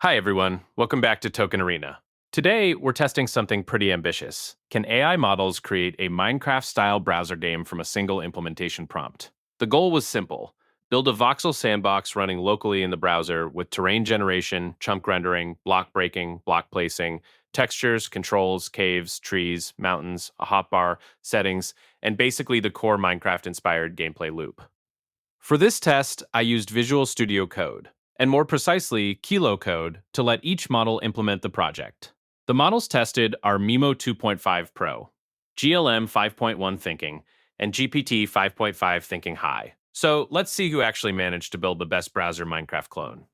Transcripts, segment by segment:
Hi everyone, welcome back to Token Arena. Today, we're testing something pretty ambitious. Can AI models create a Minecraft-style browser game from a single implementation prompt? The goal was simple. Build a voxel sandbox running locally in the browser with terrain generation, chunk rendering, block breaking, block placing, textures, controls, caves, trees, mountains, a hotbar, settings, and basically the core Minecraft-inspired gameplay loop. For this test, I used Visual Studio Code, and more precisely, Kilo Code, to let each model implement the project. The models tested are MiMo 2.5 Pro, GLM 5.1 Thinking, and GPT 5.5 Thinking High. So let's see who actually managed to build the best browser Minecraft clone.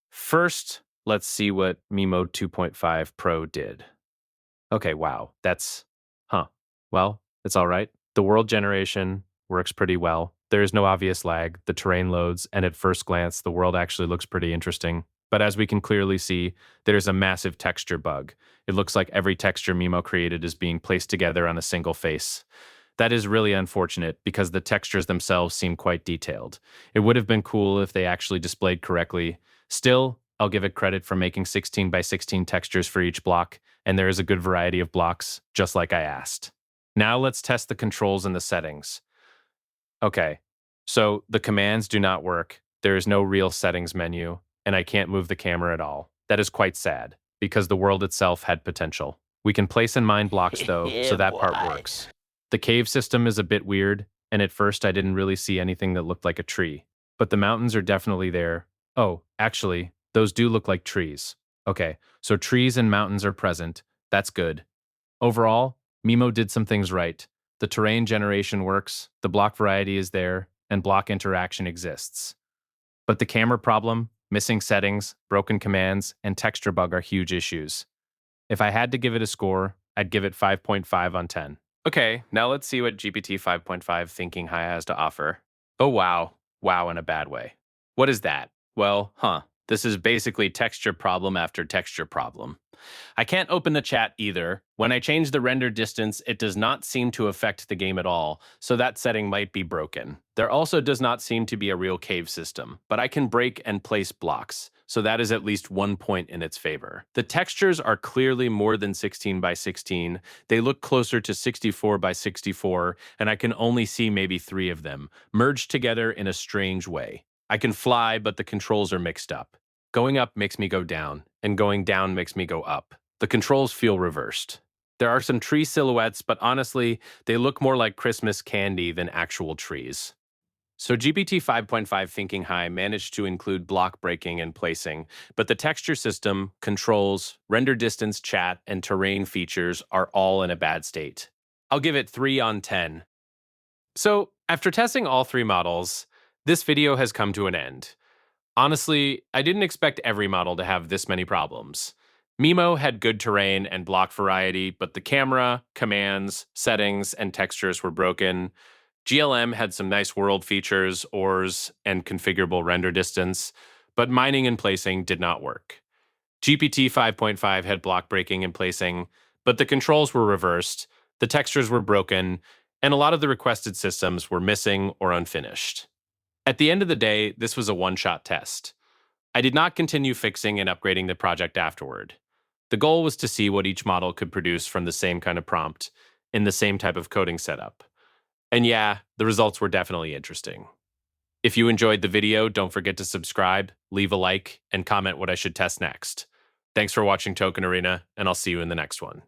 First, let's see what MiMo 2.5 Pro did. Okay, wow, well, it's all right. The world generation works pretty well. There is no obvious lag, the terrain loads, and at first glance, the world actually looks pretty interesting. But as we can clearly see, there's a massive texture bug. It looks like every texture MiMo created is being placed together on a single face. That is really unfortunate because the textures themselves seem quite detailed. It would have been cool if they actually displayed correctly. Still, I'll give it credit for making 16 by 16 textures for each block, and there is a good variety of blocks, just like I asked. Now let's test the controls and the settings. Okay, so the commands do not work. There is no real settings menu, and I can't move the camera at all. That is quite sad, because the world itself had potential. We can place and mine blocks though, so Yeah, that part boy. works. The cave system is a bit weird, and at first I didn't really see anything that looked like a tree. But the mountains are definitely there. Oh, actually, those do look like trees. Okay, so trees and mountains are present. That's good. Overall, MiMo did some things right. The terrain generation works, the block variety is there, and block interaction exists. But the camera problem, missing settings, broken commands, and texture bug are huge issues. If I had to give it a score, I'd give it 5.5 on 10. Okay, now let's see what GPT 5.5 Thinking High has to offer. Oh wow. Wow in a bad way. What is that? Well, this is basically texture problem after texture problem. I can't open the chat either. When I change the render distance, it does not seem to affect the game at all, so that setting might be broken. There also does not seem to be a real cave system, but I can break and place blocks, so that is at least 1 point in its favor. The textures are clearly more than 16 by 16. They look closer to 64 by 64, and I can only see maybe 3 of them, merged together in a strange way. I can fly, but the controls are mixed up. Going up makes me go down, and going down makes me go up. The controls feel reversed. There are some tree silhouettes, but honestly, they look more like Christmas candy than actual trees. So GPT 5.5 Thinking High managed to include block breaking and placing, but the texture system, controls, render distance chat, and terrain features are all in a bad state. I'll give it 3 on 10. So, after testing all 3 models, this video has come to an end. Honestly, I didn't expect every model to have this many problems. MiMo had good terrain and block variety, but the camera, commands, settings, and textures were broken. GLM had some nice world features, ores, and configurable render distance, but mining and placing did not work. GPT 5.5 had block breaking and placing, but the controls were reversed, the textures were broken, and a lot of the requested systems were missing or unfinished. At the end of the day, this was a one-shot test. I did not continue fixing and upgrading the project afterward. The goal was to see what each model could produce from the same kind of prompt in the same type of coding setup. And yeah, the results were definitely interesting. If you enjoyed the video, don't forget to subscribe, leave a like, and comment what I should test next. Thanks for watching Token Arena, and I'll see you in the next one.